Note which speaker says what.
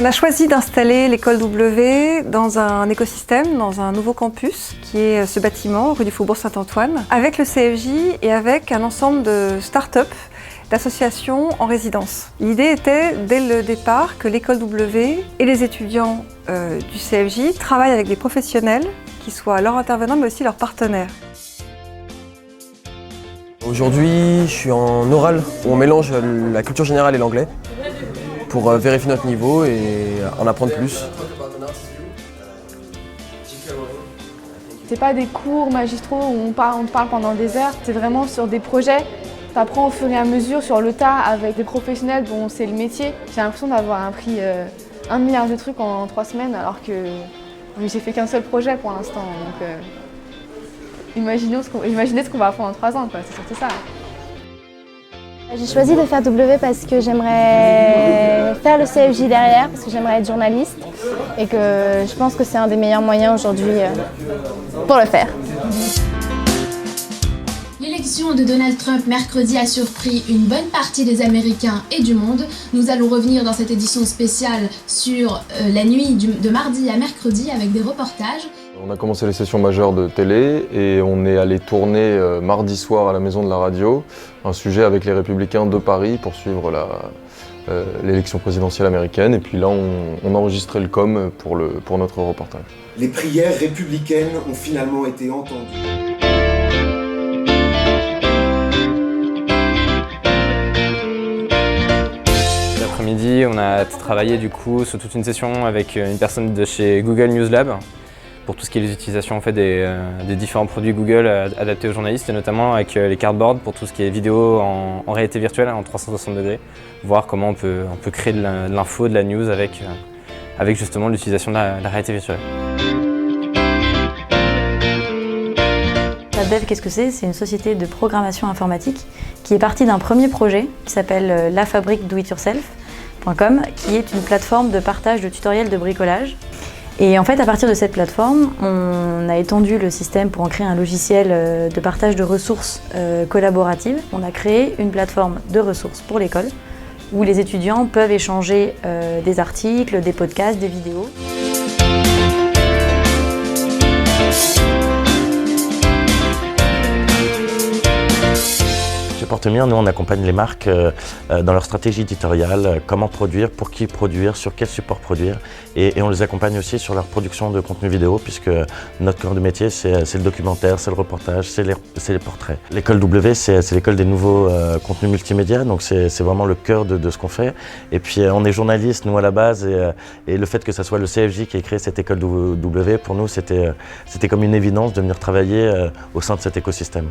Speaker 1: On a choisi d'installer l'école W dans un écosystème, dans un nouveau campus qui est ce bâtiment, rue du Faubourg Saint-Antoine, avec le CFJ et avec un ensemble de start-up, d'associations en résidence. L'idée était, dès le départ, que l'école W et les étudiants du CFJ travaillent avec des professionnels qui soient leurs intervenants mais aussi leurs partenaires.
Speaker 2: Aujourd'hui, je suis en oral où on mélange la culture générale et l'anglais pour vérifier notre niveau et en apprendre plus.
Speaker 3: C'est pas des cours magistraux où on parle pendant des heures, c'est vraiment sur des projets. Tu apprends au fur et à mesure sur le tas avec des professionnels dont c'est le métier. J'ai l'impression d'avoir appris 1 milliard de trucs en 3 semaines alors que j'ai fait qu'un seul projet pour l'instant. Donc imaginez ce qu'on va apprendre en 3 ans, c'est surtout ça.
Speaker 4: J'ai choisi de faire W parce que j'aimerais faire le CFJ derrière, parce que j'aimerais être journaliste et que je pense que c'est un des meilleurs moyens aujourd'hui pour le faire.
Speaker 5: L'élection de Donald Trump mercredi a surpris une bonne partie des Américains et du monde. Nous allons revenir dans cette édition spéciale sur la nuit de mardi à mercredi avec des reportages.
Speaker 6: On a commencé les sessions majeures de télé et on est allé tourner mardi soir à la Maison de la Radio un sujet avec les Républicains de Paris pour suivre l'élection présidentielle américaine. Et puis là, on a enregistré le com pour notre reportage.
Speaker 7: Les prières républicaines ont finalement été entendues.
Speaker 8: L'après-midi, on a travaillé du coup sur toute une session avec une personne de chez Google News Lab pour tout ce qui est les utilisations en fait, des différents produits Google adaptés aux journalistes et notamment avec les cardboards pour tout ce qui est vidéo en réalité virtuelle en 360 degrés, voir comment on peut créer de l'info, de la news avec justement l'utilisation de la réalité virtuelle.
Speaker 9: LabDev, qu'est-ce que c'est? C'est une société de programmation informatique qui est partie d'un premier projet qui s'appelle La Fabrique Do It Yourself.com, qui est une plateforme de partage de tutoriels de bricolage. Et en fait, à partir de cette plateforme, on a étendu le système pour en créer un logiciel de partage de ressources collaboratives. On a créé une plateforme de ressources pour l'école où les étudiants peuvent échanger des articles, des podcasts, des vidéos.
Speaker 10: Portemire, nous on accompagne les marques dans leur stratégie éditoriale, comment produire, pour qui produire, sur quel support produire et on les accompagne aussi sur leur production de contenu vidéo puisque notre cœur de métier c'est le documentaire, c'est le reportage, c'est les portraits. L'école W c'est l'école des nouveaux contenus multimédia, donc c'est vraiment le cœur de ce qu'on fait et puis on est journalistes nous à la base et le fait que ça soit le CFJ qui ait créé cette école W pour nous c'était comme une évidence de venir travailler au sein de cet écosystème.